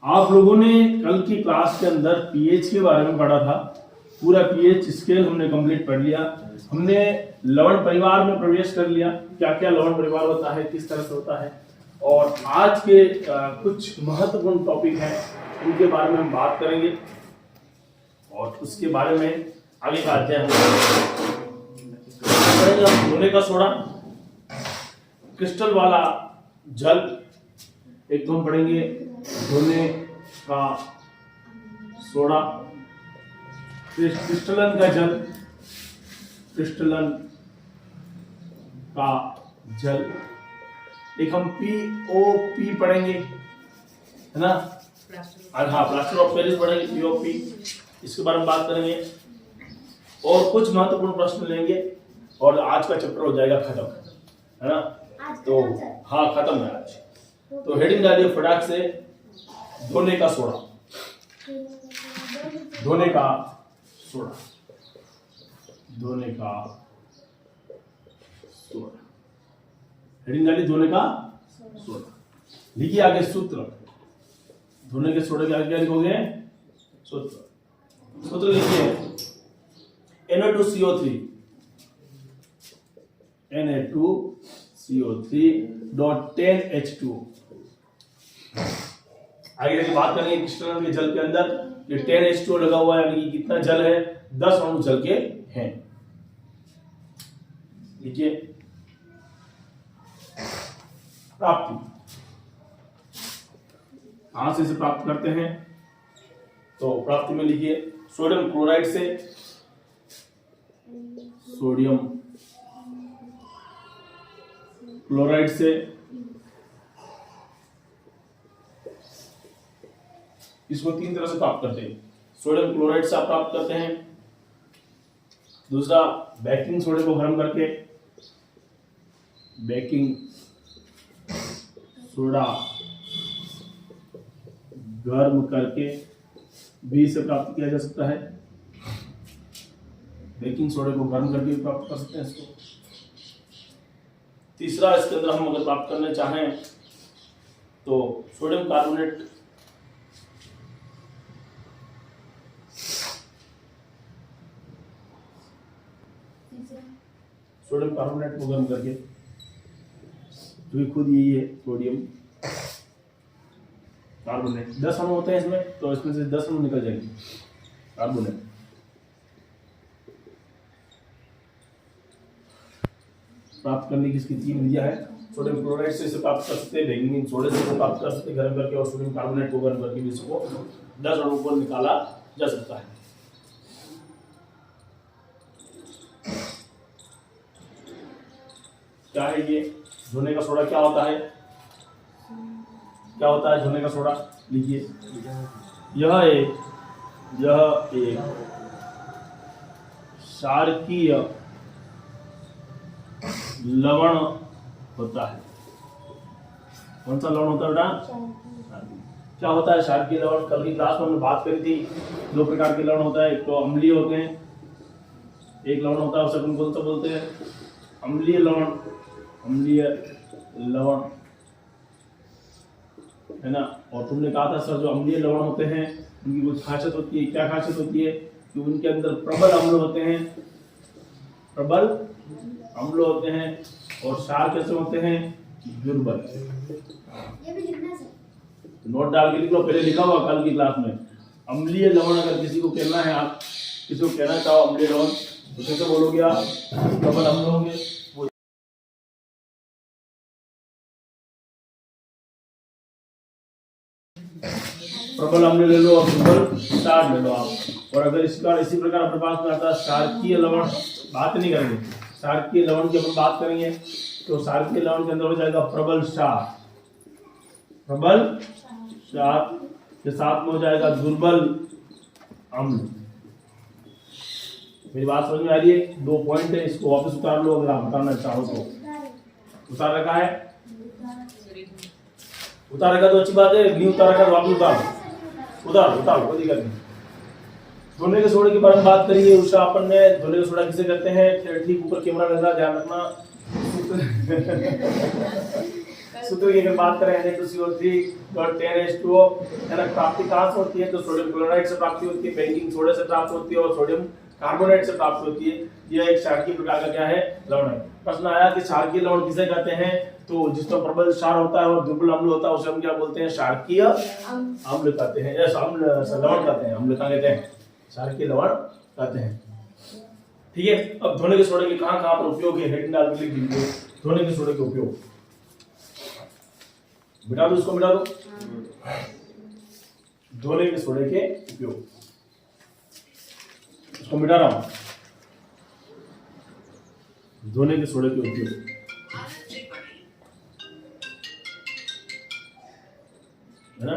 आप लोगों ने कल की क्लास के अंदर पीएच के बारे में पढ़ा था। पूरा पीएच स्केल हमने कंप्लीट पढ़ लिया। हमने लवण परिवार में प्रवेश कर लिया, क्या क्या लवण परिवार होता है, किस तरह से होता है। और आज के कुछ महत्वपूर्ण टॉपिक हैं, उनके बारे में हम बात करेंगे और उसके बारे में आगे का अध्ययन हम धोने का सोडा, क्रिस्टल वाला जल, एक तो हम पढ़ेंगे धोने का सोडा, क्रिस्टलन का जल, क्रिस्टलन का जल, एक हम POP पढ़ेंगे, है ना। हाँ, प्लास्टर ऑफ पेरिस पढ़ेंगे, POP, इसके बारे में बात करेंगे और कुछ महत्वपूर्ण प्रश्न लेंगे और आज का चैप्टर हो जाएगा खत्म, है ना। तो हाँ, खत्म है आज। तो हेडिंग डालिए फटाक से, धोने का सोडा, धोने का सोडा, धोने का सोडा, हेडिंग डालिए धोने का सोडा। लिखिए आगे सूत्र, धोने के सोडे के आगे क्या लिखोगे? सूत्र, सूत्र लिखिए Na2CO3, Na2CO3.10H2। आगे देखिए बात करेंगे क्रिस्टलन के जल के अंदर, ये 10H2 लगा हुआ है, यानी कि कितना जल है? 10 अणु जल के हैं। देखिए प्राप्ति, कहां से इसे प्राप्त करते हैं? तो प्राप्ति में लिखिए सोडियम क्लोराइड से, सोडियम क्लोराइड से, इसको तीन तरह से प्राप्त करते हैं। सोडियम क्लोराइड से आप प्राप्त करते हैं, दूसरा बेकिंग सोडे को गर्म करके, बेकिंग सोडा गर्म करके भी इसे प्राप्त किया जा सकता है। बेकिंग सोडे को गर्म करके भी प्राप्त कर सकते हैं इसको। तीसरा, इसके अंदर हम अगर प्राप्त करना चाहें तो सोडियम कार्बोनेट, सोडियम कार्बोनेट को गर्म करके, जो खुद यही है सोडियम कार्बोनेट, 10 अणु होते हैं इसमें, तो इसमें से 10 अणु निकल जाएंगे कार्बोनेट। प्राप्त करने की इसकी तीन विधियां है। सोडियम क्लोराइड से इसे प्राप्त कर सकते हैं, बेकिंग सोडे से इसे प्राप्त कर सकते हैं गर्म करके, और सोडियम कार्बोनेट को गर्म करके भी इसको 10 अणु को निकाला जा सकता है। क्या है ये धोने का सोडा? क्या होता है? क्या होता है धोने का सोडा? लिखिए, यह एक क्षारकीय लवण होता है। कौन सा लवण होता है बेटा? क्या होता है क्षारकीय लवण? कल की क्लास में हमने बात करी थी, दो प्रकार के लवण होता है, एक तो अम्लीय होते हैं, एक लवण होता है उसे अपन कौन सा बोलते हैं? अम्लीय लवण, अम्लीय लवण, है ना। और तुमने कहा था सर जो अम्लीय लवण होते हैं उनकी कुछ खासियत होती है। क्या खासियत होती है? कि उनके अंदर प्रबल अम्ल होते हैं, प्रबल अम्ल होते हैं, और क्षार कैसे होते हैं? दुर्बल। ये भी लिखना है, नोट डाल के लिख लो, पहले लिखा हुआ कल की क्लास में। अम्लीय लवण अगर किसी को कहना है, आप किसी को कहना चाहो अम्लीय लवण, तो कैसे बोलोगे आप? प्रबल अम्ल होंगे, प्रबल अम्ल ले लो और दुर्बल क्षार ले लो आप। और अगर इसका इसी प्रकार अपने पास में आता है क्षारकीय लवण, बात नहीं करेंगे, क्षारकीय लवण की अपन बात करेंगे, तो क्षारकीय लवण के अंदर हो जाएगा प्रबल क्षार, प्रबल क्षार के साथ में हो जाएगा दुर्बल अम्ल। मेरी बात समझ में आ रही है? 2 पॉइंट है, इसको वापस उतार लो अगर आप बताना चाहो तो। उतार रखा है? उतार रखा तो अच्छी बात है, नहीं उतार रखा तो वापस उतार, कोई दिक्कत नहीं। धोने के सोडे के बारे में बात करिए उषा अपन ने। धोने का सोडा किसे कहते हैं? ठीक ऊपर कैमरा लग रहा, ध्यान रखना। सूत्र की अगर बात करें Na2CO3.10H2O, है ना, प्राप्ति कहाँ से होती है? तो सोडियम क्लोराइड से प्राप्ति होती है, बेकिंग सोडा से प्राप्त होती है और सोडियम कार्बोनेट से प्राप्त होती है। यह एक क्षारकीय प्रकार का क्या है? लवण है। प्रश्न आया कि क्षारकीय लवण किसे कहते हैं? तो जिसमें प्रबल क्षार होता है और दुर्बल अम्ल होता है उसे हम क्या बोलते हैं? क्षारकीय अम्ल कहते हैं, या अम्ल लवण कहते हैं। अम्ल कहाँ कहते हैं? क्षारकीय लवण कहते हैं। ठीक है, अब धोने के सोडे के कहां-कहां पर उपयोग है? हेडिंग डाल के लिख दीजिए, धोने के सोडे के उपयोग। मिटा दो, इसको मिटा दो। धोने के सोडे के उपयोग, इसको मिटा रहा हूं। धोने के सोडे के उपयोग, है ना,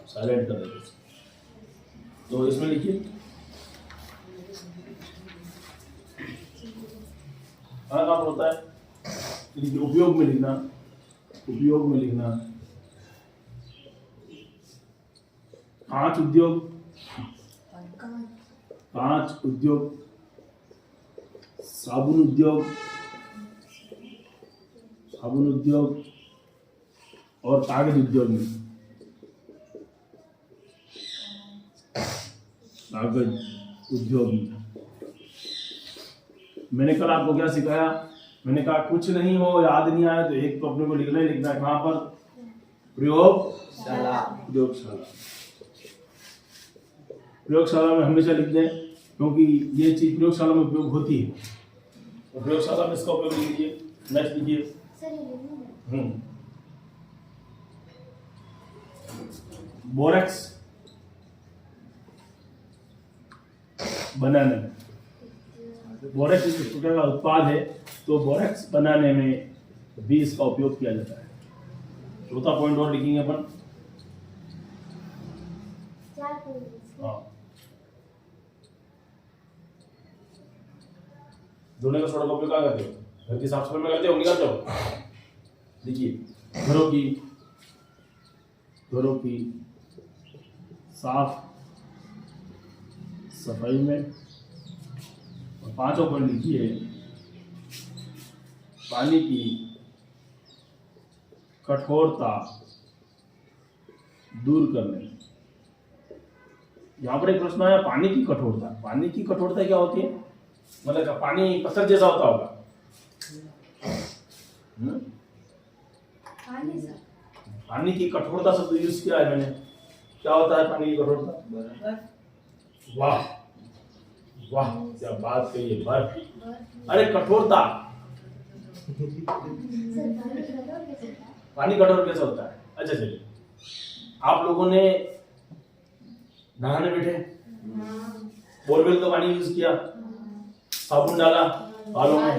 साइलेंट कर देते। तो इसमें लिखिए हाँ काम होता है, उपयोग में लिखना, उपयोग में लिखना। कांच उद्योग, कांच उद्योग, साबुन उद्योग, साबुन उद्योग और कागज उद्योग में, कागज उद्योग में। मैंने कल आपको क्या सिखाया? मैंने कहा कुछ नहीं हो, याद नहीं आया तो एक तो अपने को लिखना ही लिखना है। कहां पर? प्रयोगशाला। प्रयोगशाला, प्रयोगशाला में हमेशा लिख दें, क्योंकि ये चीज प्रयोगशाला में उपयोग होती है। तो प्रयोगशाला में इसका उपयोग लीजिए। नेक्स्ट लीजिए। बोरेक्स बनाने में, बोरेक्स इस प्रकार का उत्पाद है, तो बोरेक्स बनाने में भी इसका उपयोग किया जाता है। चौथा पॉइंट और लिखेंगे अपन। हाँ, धोने का सोडा का उपयोग क्या करते हो? घर की साफ सफाई में करते हो, नहीं करते हो? देखिए, घरों की साफ सफाई में। और पांचों पॉइंट लिखिए, पानी की कठोरता दूर करने। यहां पर एक प्रश्न आया, पानी की कठोरता। पानी की कठोरता क्या होती है? मतलब पानी पत्थर जैसा होता होगा। पानी की कठोरता शब्द यूज किया है मैंने। क्या होता है पानी की कठोरता? वाह वाह, क्या बात कही है, बर्फ। अरे कठोरता, पानी कठोर कैसे होता है? अच्छा चलिए, आप लोगों ने नहाने बैठे, बोरवेल का पानी यूज किया, साबुन डाला बालों में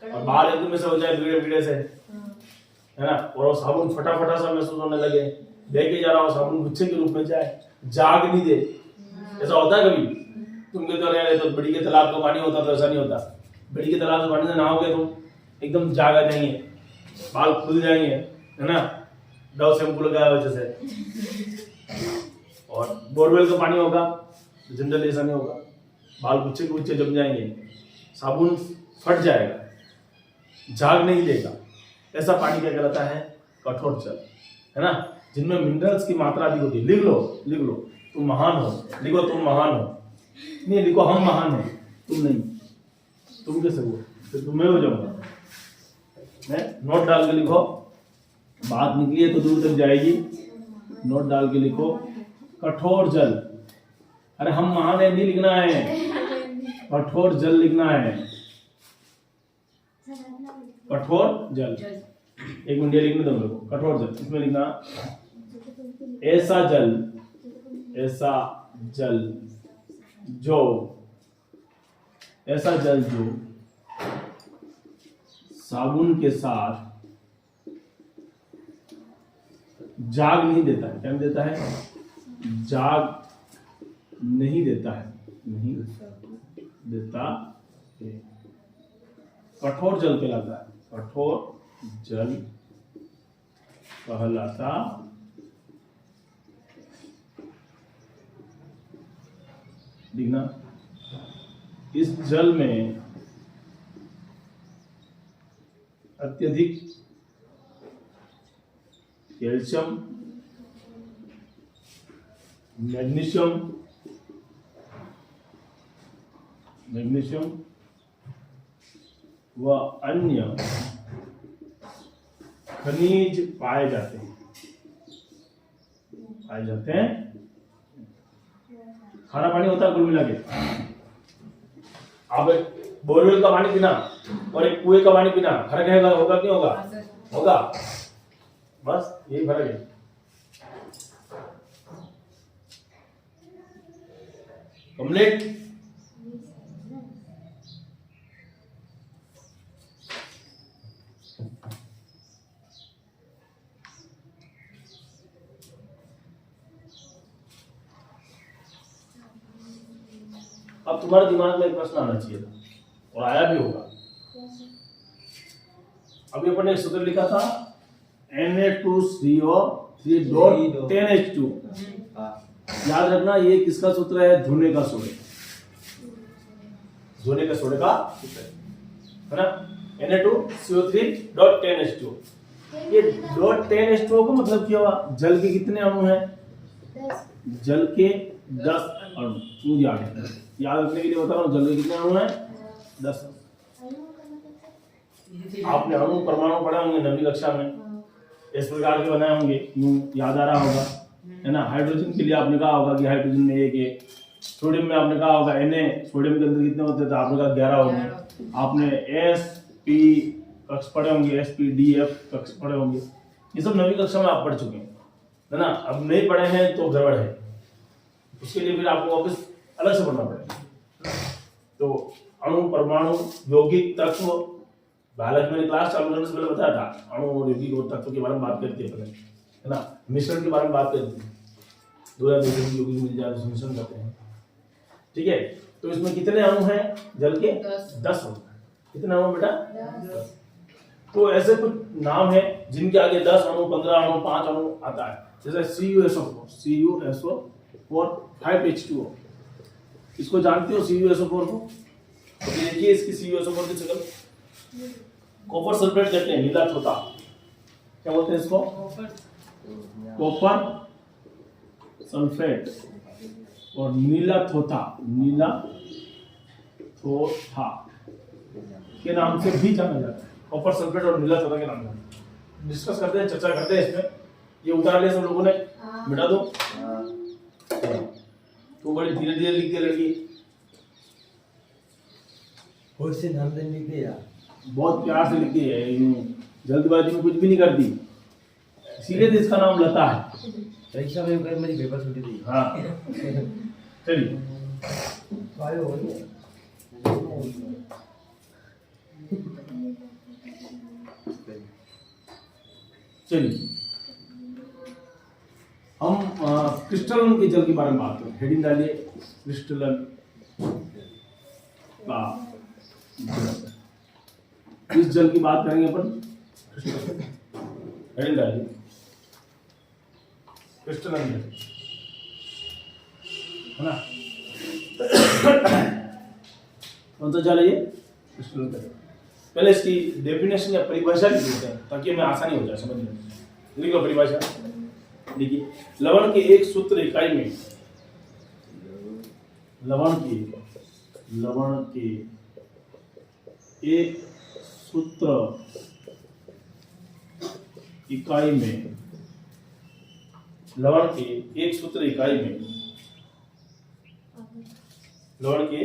और बाल एकदम से हो जाए बीड़े बीड़े से, है ना, और वो साबुन फटाफटा सा महसूस होने लगे, लेके जा रहा हो साबुन गुच्छे के रूप में जाए, जाग नहीं दे। ऐसा होता है कभी? तुम कहते हो यार तो बड़ी के तालाब का पानी होता, तो ऐसा नहीं होता। बड़ी के तालाब से पानी से नहाओगे तुम एकदम जाग आ जाएंगे, बाल खुल जाएंगे, है ना, डव शैम्पू लगाया वजह से। और बोरवेल का पानी होगा तो जनरली ऐसा नहीं होगा, बाल गुच्छे के गुच्छे जम जाएंगे, साबुन फट जाएगा, जाग नहीं देगा। ऐसा पानी क्या कहलाता है? कठोर जल, है ना, जिनमें मिनरल्स की मात्रा अधिक होती है। लिख लो, लिख लो, तुम महान हो। लिखो तुम महान हो, नहीं लिखो हम महान हैं, तुम नहीं। तुम कैसे हो? फिर तुम मैं हो जाऊंगा। नोट डाल के लिखो, बात निकली है तो दूर तक जाएगी। नोट डाल के लिखो, कठोर जल। अरे हम महान है नहीं लिखना है, कठोर जल लिखना है। कठोर जल, एक मिनट लिखने दो मेरे को। कठोर जल, इसमें लिखना ऐसा जल, ऐसा जल जो, ऐसा जल जो साबुन के साथ जाग नहीं देता है। क्या देता है? जाग नहीं देता है, नहीं देता है। कठोर जल कहलाता है, कठोर जल कहलाता। लिखना, इस जल में अत्यधिक कैल्शियम, मैग्नीशियम व अन्य खनिज पाए जाते हैं। खाना पानी होता है कुल मिला के। आप एक बोरवेल का पानी पीना और एक कुएं का पानी पीना, फर्क है, होगा क्यों होगा? होगा, बस यही फर्क है। कंप्लीट। अब तुम्हारे दिमाग में एक प्रश्न आना चाहिए था और आया भी होगा। अभी अपन ने एक सूत्र लिखा था Na2CO3.10H2। याद रखना ये किसका सूत्र है? धुने का सोडे, धुने का सोडे का सूत्र है ना, Na2CO3.10H2। ये .10H2 को मतलब क्या हुआ? जल के कितने अणु हैं? 10। जल के 10 अणु। मुझे याद रखने के लिए बता रहा हूँ, जल के कितने अणु हैं? 10। आपने अणु परमाणु पढ़े होंगे 9वीं कक्षा में, इस प्रकार के बनाए होंगे, यूं याद आ रहा होगा, है ना। हाइड्रोजन के लिए आपने कहा होगा कि हाइड्रोजन में एक है। सोडियम में आपने कहा होगा Na, सोडियम के अंदर कितने होते थे? आपने कहा 11 होंगे। आपने Sp कक्ष पढ़े होंगे, SpDF कक्ष पढ़े होंगे। ये सब 9वीं कक्षा में आप पढ़ चुके हैं, है ना। अब नहीं पढ़े हैं तो गड़बड़ है, उसके लिए फिर आपको वापस अलग से पढ़ना पड़ेगा। तो अणु, परमाणु, यौगिक, तत्व, बायोलॉजी में क्लास चालू करने से पहले बताया था, अणु और यौगिक और तत्व के बारे में बात करते हैं पहले, है ना। मिश्रण के बारे में बात करते हैं, दो या दो यौगिक मिल जाए तो मिश्रण करते हैं, ठीक है। तो इसमें कितने अणु हैं? जल के 10 अणु। कितने अणु बेटा? 10। तो ऐसे कुछ नाम है जिनके आगे 10 अणु, 15 अणु, 5 अणु आता है। जैसे CuSO4 5H2O, इसको जानते हो CuSO4 को? तो देखिए इसकी CuSO4 की शक्ल, कॉपर सल्फेट कहते हैं, नीला थोथा। क्या बोलते हैं इसको? कॉपर सल्फेट और नीला थोथा के नाम से भी जाना जाता है। कॉपर सल्फेट और नीला थोथा के नाम से डिस्कस करते हैं, चर्चा करते हैं इसमें। ये उतार लिया सब लोगों ने, मिटा दो। तो बड़ी धीरे धीरे लिख दे लड़की, बहुत प्यार से लिखती है, जल्दबाजी में कुछ भी नहीं करती, इसीलिए तो इसका नाम लता है। परीक्षा में मेरी पेपर छुट्टी थी। हाँ चलिए, चलिए हम क्रिस्टलन के जल के बारे में बात करें। हेडिंग डालिए, क्रिस्टलन का जल। इस जल की बात करेंगे अपन, हेडिंग डालिए, क्रिस्टलन जल, है ना। कौन सा जल है ये? क्रिस्टलन जल। पहले इसकी डेफिनेशन या परिभाषा लिख देते हैं ताकि हमें आसानी हो जाए समझने में। लिख लो परिभाषा, देखिए, लवण के एक सूत्र इकाई में, लवण के एक सूत्र इकाई में, लवण के एक सूत्र इकाई में, लवण के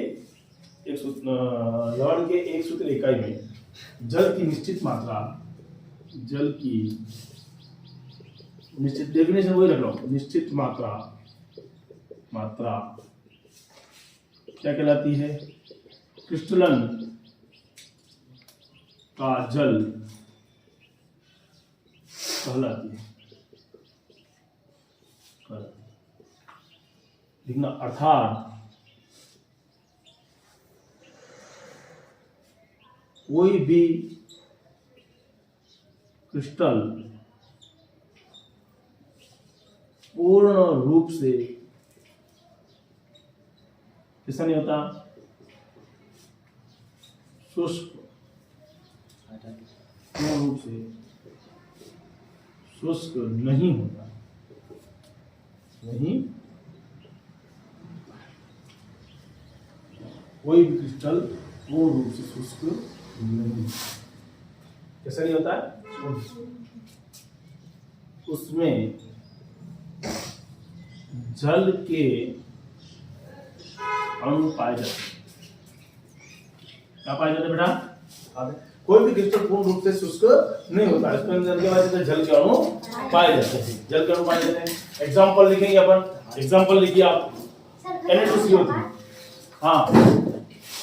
एक सूत्र इकाई में जल की निश्चित मात्रा, जल की निश्चित, डेफिनेशन वही रख लो, निश्चित मात्रा क्या कहलाती है? क्रिस्टलन का जल कहलाती है। लिखना, अर्थात कोई भी क्रिस्टल पूर्ण रूप से कैसा नहीं होता? शुष्क पूर्ण रूप से शुष्क नहीं होता, नहीं, कोई भी क्रिस्टल पूर्ण रूप से शुष्क नहीं, कैसा नहीं होता है, उसमें जल के अणु पाए जाते हैं। क्या पाए जाते हैं बेटा? कोई भी क्रिस्टल पूर्ण रूप से शुष्क नहीं होता, इसके अंदर के वजह से जल के अणु पाए जाते हैं, जल के अणु पाए जाते हैं। एग्जांपल लिखेंगे अपन, एग्जांपल लिखिए आप, Na2CO3, हाँ,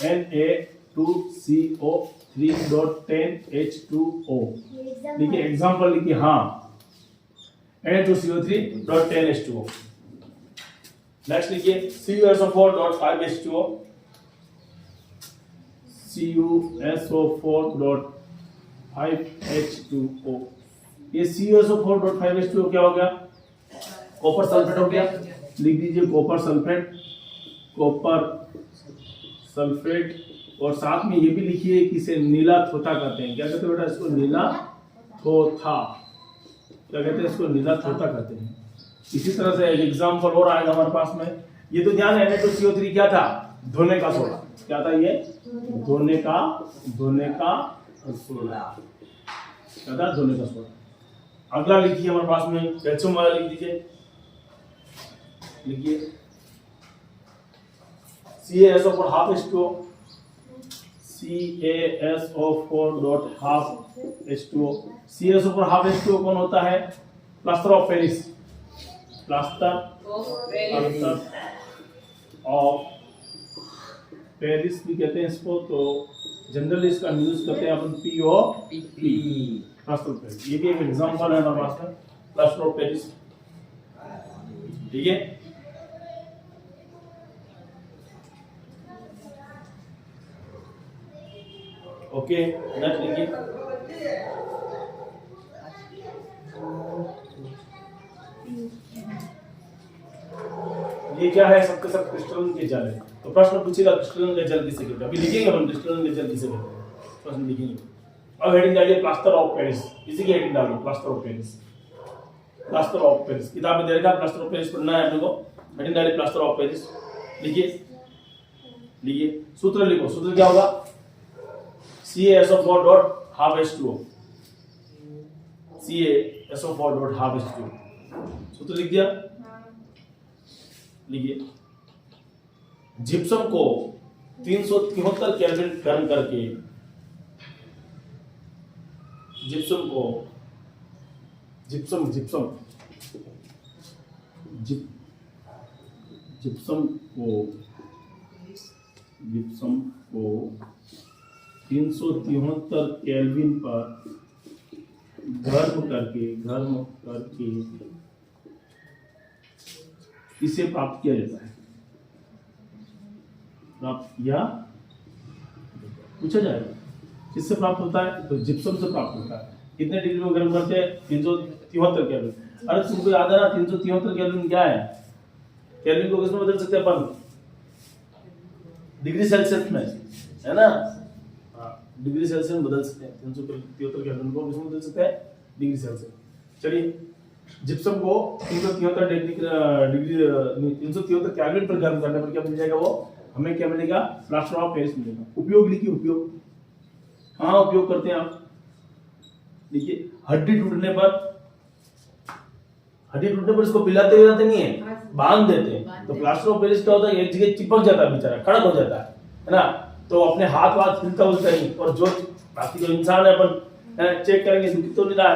Na2CO3.10H2O लिखिए, एग्जांपल लिखिए, हाँ, Na2CO3.10H2O। नेक्स्ट लिखिए CuSO4.5H2O, CuSO4.5H2O। ये CuSO4.5H2O क्या हो गया? कॉपर सल्फेट हो गया, लिख दीजिए कॉपर सल्फेट, कॉपर सल्फेट। और साथ में ये भी लिखिए कि इसे नीला थोथा कहते हैं। क्या कहते हैं बेटा इसको? नीला थोथा। क्या कहते हैं इसको? नीला थोथा कहते हैं। इसी तरह से एक एग्जांपल और आएगा हमारे पास में, ये तो ध्यान है, Na2CO3 क्या था? धोने का सोडा। क्या था ये? धोने का सोडा। क्या था? धोने का सोडा। अगला लिखिए हमारे पास में, कैल्शियम वाला लिख दीजिए, लिखिए CaSO4.5H2O, CaSO4.5H2O। CaSO4.5H2O कौन होता है? Plaster of Paris, plaster of Paris भी कहते हैं इसको, तो जनरली इसका यूज करते हैं अपन POP, प्लास्टर ऑफ पेरिस। ये भी एक एग्जांपल है हमारे पास में, प्लास्टर ऑफ पेरिस, ठीक है। ओके, नेक्स्ट लिखिए, ये क्या है? सबके सब क्रिस्टलन के जल है। तो प्रश्न पूछेगा क्रिस्टलन का जल किसे कहते हैं? अभी लिखेंगे हम क्रिस्टलन का जल किसे कहते हैं, प्रश्न लिखेंगे। अब हेडिंग डालिए प्लास्टर ऑफ पेरिस, इसी की हेडिंग डालो, plaster of Paris, plaster of Paris. किताब में दे रखा प्लास्टर ऑफ पेरिस पढ़ना है अपने को, हेडिंग डालिए प्लास्टर ऑफ पेरिस, लिखिए, लिखिए, सूत्र लिखो, सूत्र क्या होगा? CaSO4.5H2O, CaSO4.5H2O, सूत्र लिख दिया, लिखिए। जिप्सम को 373 केल्विन गर्म करके, जिप्सम को 373 केल्विन पर गर्म करके इसे प्राप्त किया जाता है। प्राप्त किया, पूछा जाएगा किससे प्राप्त होता है? तो जिप्सम से प्राप्त होता है। कितने डिग्री में गर्म करते हैं? 373 केल्विन। अरे तुमको याद है ना 373 केल्विन क्या है? केल्विन को किसमें बदल सकते हैं अपन? डिग्री सेल्सियस में, है ना? डिग्री सेल्सियस में बदल सकते हैं। 373 केल्विन को किसमें बदल सकते हैं? Degree Celsius. चलिए, जिप्सम को 373 केल्विन पर गर्म करने पर क्या मिल जाएगा? वो हमें क्या मिलेगा? प्लास्टर ऑफ पेरिस मिलेगा। उपयोग लिखिए, उपयोग, हाँ उपयोग करते हैं आप, देखिए, हड्डी टूटने पर इसको पिलाते जाते नहीं है, बांध देते हैं। तो प्लास्टर ऑफ पेरिस क्या होता है? एक जगह चिपक जाता है, बेचारा खड़ा हो जाता है ना? तो अपने हाथ हिलता उलता नहीं। और जो बाकी जो इंसान है अपन चेक करेंगे दुख तो नहीं रहा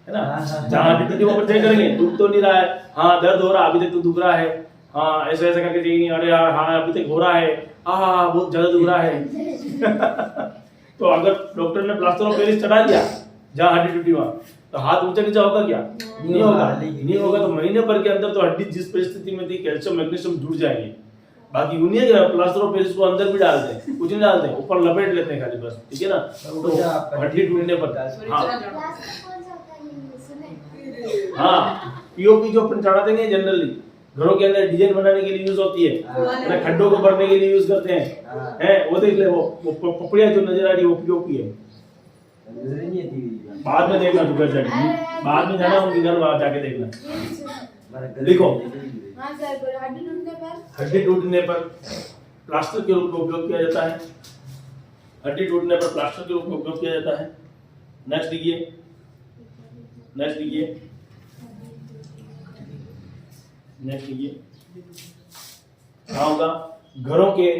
है ना? जहाँ हड्डी टूटी वहाँ पर चेक करेंगे दुख तो नहीं रहा है, हाँ दर्द हो रहा है, अभी तक तो दुख रहा है, हाँ ऐसे ऐसे करके देखेंगे, अरे यार हाँ अभी तक हो रहा है, हाँ बहुत ज्यादा दुख रहा है। तो अगर डॉक्टर ने प्लास्टर ऑफ पेरिस चढ़ा दिया जहाँ हड्डी टूटी वहाँ, तो हाथ ऊंचा नीचा होगा क्या? नहीं होगा। नहीं होगा तो महीने भर के अंदर तो हड्डी जिस परिस्थिति में थी कैल्शियम मैग्नीशियम जुड़ जाएंगे। बाकी उन्हीं के प्लास्टर ऑफ पेरिस को अंदर भी डालते हैं, कुछ नहीं डालते, ऊपर लपेट लेते हैं खाली बस, ठीक है ना? तो हड्डी टूटने पर हाँ पीओपी जो अपन चढ़ाते हैं जनरली घरों के अंदर डिजाइन बनाने के लिए यूज होती है, खड्डों को भरने के लिए यूज करते हैं, वो देख ले वो पपड़ियां जो नजर आ रही है वो पीओपी है, बाद में देखना, घर जाके बाद में जाना, उनके घर वहां जाके देखना। लिखो, हाँ सर, पर हड्डी टूटने पर प्लास्टर के रूप में उपयोग किया जाता है। हड्डी टूटने पर प्लास्टर के रूप में उपयोग किया जाता है। नेक्स्ट लिखिए, नेक्स्ट लिखिए, नेक्स्ट लिखिए। क्या होगा? घरों के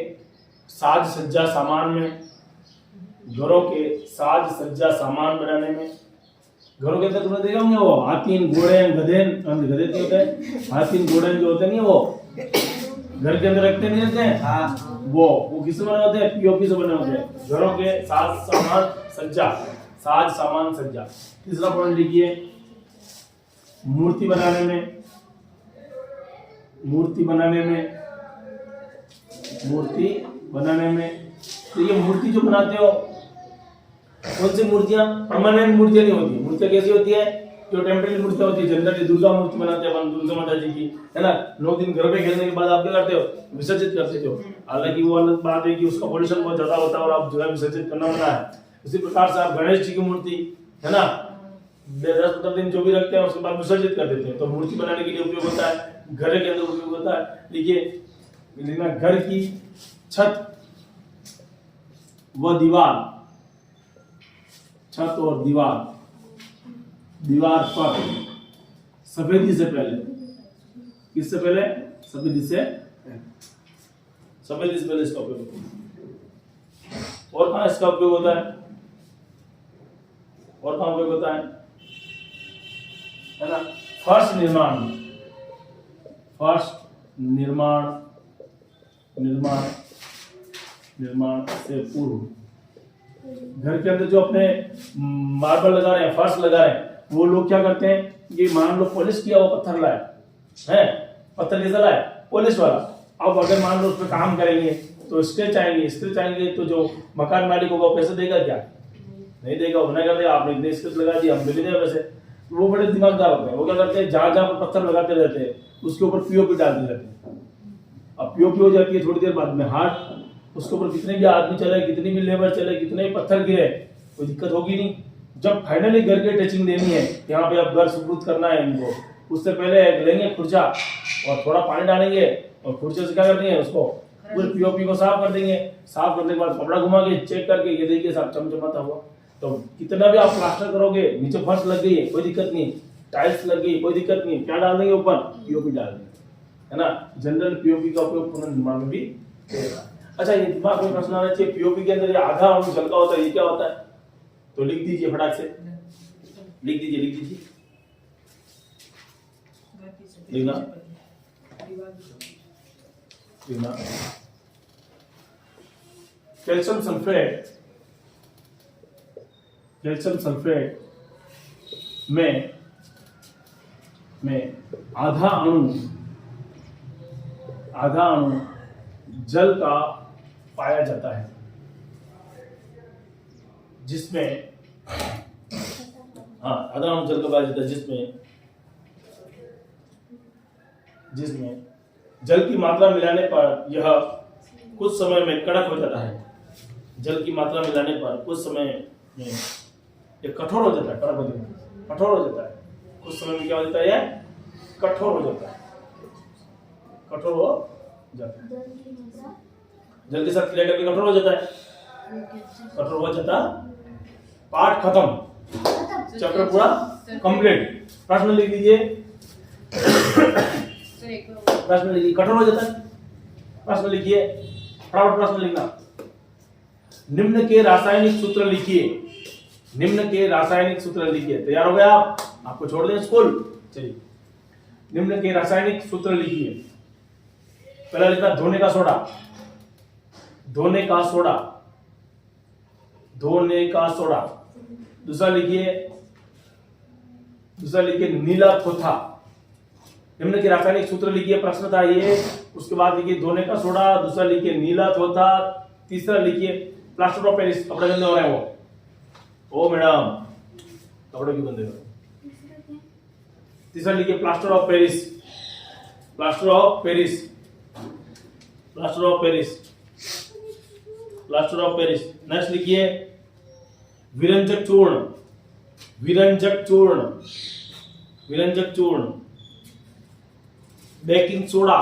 साज सज्जा सामान में, घरों के साज सज्जा सामान बनाने में, घरों के अंदर तुमने देखा होंगे वो हाथीन घोड़े गधे, गधे तो होते हैं, हाथीन घोड़े जो होते नहीं, वो घर के अंदर रखते नहीं रहते हैं। हाँ, वो किससे बने होते हैं? पीओपी से बने होते हैं। घरों के साज सामान सज्जा, साज सामान सज्जा। तीसरा पॉइंट लिखिए, मूर्ति बनाने में, मूर्ति बनाने में, मूर्ति बनाने में। तो ये मूर्ति जो बनाते हो, कौन सी मूर्तियां? परमानेंट मूर्तियां नहीं होती। मूर्तियां कैसी होती है? जो टेम्परेरी मूर्तियां होती है। जनरली दुर्गा मूर्ति बनाते हैं अपन, दुर्गा माता जी की, है ना। 9 दिन घर पे खेलने के बाद आप क्या करते हो? विसर्जित करते हो। हालांकि वो अलग बात है कि उसका पॉल्यूशन बहुत ज्यादा होता है और आप जो है विसर्जित करना होता है। उसी प्रकार से आप गणेश जी की मूर्ति, है ना, 10-15 दिन जो भी रखते हैं उसके बाद विसर्जित कर देते हैं। तो मूर्ति बनाने के लिए उपयोग होता है, घर के अंदर उपयोग होता है। देखिए लिखना, घर की छत व दीवार, छत और दीवार, दीवार पर सफेदी से पहले, किससे पहले? सफेदी से, सफेदी से पहले इसका उपयोग होता है। और कहाँ इसका उपयोग होता है? और कहाँ उपयोग होता है ना? फर्श निर्माण, फर्श निर्माण, निर्माण, निर्माण से पूर्व। घर के अंदर जो अपने मार्बल लगा रहे हैं, फर्श लगा रहे हैं, वो लोग क्या करते हैं? ये मान लो पॉलिश किया हुआ पत्थर लाए हैं, पत्थर कैसा लाए? पॉलिश वाला। अब अगर मान लो उस पर काम करेंगे तो स्क्रैच आएंगे, स्क्रैच आएंगे तो जो मकान मालिक होगा वो पैसे देगा क्या? नहीं देगा। वो नहीं कर देगा, आपने इतने स्क्रैच लगा दिया, हम दे देंगे पैसे। वो बड़े दिमागदार होते हैं, वो क्या करते हैं? जहां जहां पर पत्थर लगाते रहते हैं उसके ऊपर पीओपी डालते रहते हैं। अब पीओपी हो जाती है थोड़ी देर बाद में हार्ड, उसके ऊपर कितने भी आदमी चले, कितनी भी लेबर चले, कितने भी पत्थर गिरे, कोई दिक्कत होगी नहीं। जब फाइनली घर के टचिंग देनी है, यहाँ पे अब घर सुपुर्द करना है इनको, उससे पहले लेंगे खुर्चा और थोड़ा पानी डालेंगे और खुर्चे से क्या कर देंगे? उसको पूरे पीओपी को साफ कर देंगे। साफ करने के बाद कपड़ा घुमा के चेक करके ये देखिए साहब चमचमाता हुआ। तो कितना भी आप प्लास्टर करोगे, नीचे फर्श लग गई है कोई दिक्कत नहीं, टाइल्स लग गई कोई दिक्कत नहीं, क्या डाल देंगे ऊपर? पीओपी डाल देंगे, है ना। जनरल पीओपी का उपयोग पुनर्निर्माण में भी होगा। अच्छा, ये दिमाग में प्रश्न आना चाहिए, पीओपी के अंदर ये आधा अणु जल का होता है, ये क्या होता है? तो लिख दीजिए फटाक से, लिख दीजिए, लिख दीजिए, लिखना, लिखना। कैल्शियम सल्फेट, कैल्शियम सल्फेट में आधा अणु जल का पाया जाता है, जिसमें आधा अणु जल का पाया जाता है, जिसमें जल की मात्रा मिलाने पर यह कुछ समय में कड़क हो जाता है। जल की मात्रा मिलाने पर कुछ समय में ये कठोर हो जाता है, कड़क हो जाता है, कठोर हो जाता है। कुछ समय में क्या हो जाता है? ये कठोर हो जाता है, कठोर हो जाता है। जल के साथ क्रिया करके कठोर हो जाता है, कठोर हो जाता। पाठ खत्म, चैप्टर पूरा कंप्लीट। प्रश्न लिख लीजिए, प्रश्न लिखिए। कठोर हो जाता है, प्रश्न लिखिए, फटाफट प्रश्न लिखना। निम्न के रासायनिक सूत्र लिखिए, निम्न के रासायनिक सूत्र लिखिए। तैयार हो गया आप? आपको छोड़ दें स्कूल? चलिए, निम्न के रासायनिक सूत्र लिखिए। पहला लिखना धोने का सोडा, धोने का सोडा, धोने का सोडा। दूसरा लिखिए, दूसरा लिखिए नीला थोथा। निम्न के रासायनिक सूत्र लिखिए, प्रश्न था ये। उसके बाद लिखिए धोने का सोडा, दूसरा लिखिए नीला थोथा, तीसरा लिखिए प्लास्टर ऑफ पेरिस। कपड़े गंदे हो रहे हैं वो, ओ मैडम कपड़े क्यों गंदे हो रहे हैं? तीसरा लिखिए plaster of Paris, plaster of Paris, plaster of Paris, plaster of Paris. Next लिखिए विरंजक चूर्ण, विरंजक चूर्ण, विरंजक चूर्ण, बेकिंग सोडा,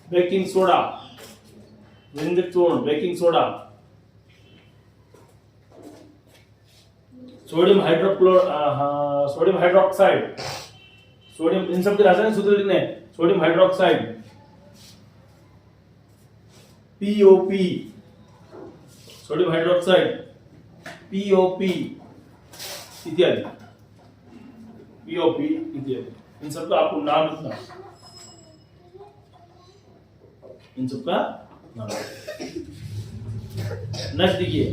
बेकिंग सोडा, विरंजक चूर्ण, baking soda, sodium sodium hydroxide, sodium, इन सब के रासायनिक सूत्र लिखने हैं। Sodium hydroxide, POP, sodium hydroxide, POP इत्यादि, पीओपी इत्यादि, इन सबका आपको नाम लिखना, इन सबका नाम। नेक्स्ट देखिए,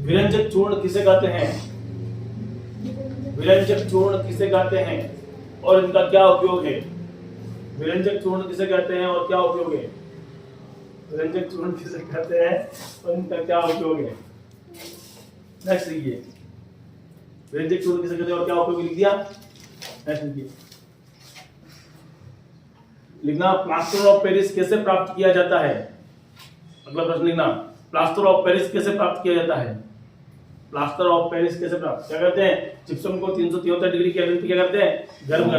विरंजक चूर्ण किसे कहते हैं? विरंजक चूर्ण किसे कहते हैं और इनका क्या उपयोग है? विरंजक चूर्ण किसे कहते हैं और क्या उपयोग है? विरंजक चूर्ण किसे कहते हैं और इनका क्या उपयोग है? नेक्स्ट लिखिए, विरंजक चूर्ण किसे कहते हैं और क्या उपयोग, लिख दिया। नेक्स्ट लिखिए, लिखना प्लास्टर ऑफ पेरिस कैसे प्राप्त किया जाता है? अगला प्रश्न लिखना, प्लास्टर ऑफ पेरिस कैसे प्राप्त किया जाता है? प्लास्टर ऑफ पेरिस कैसे प्राप्त, क्या करते हैं? जिप्सम को 373 डिग्री केल्विन पे क्या करते हैं? गर्म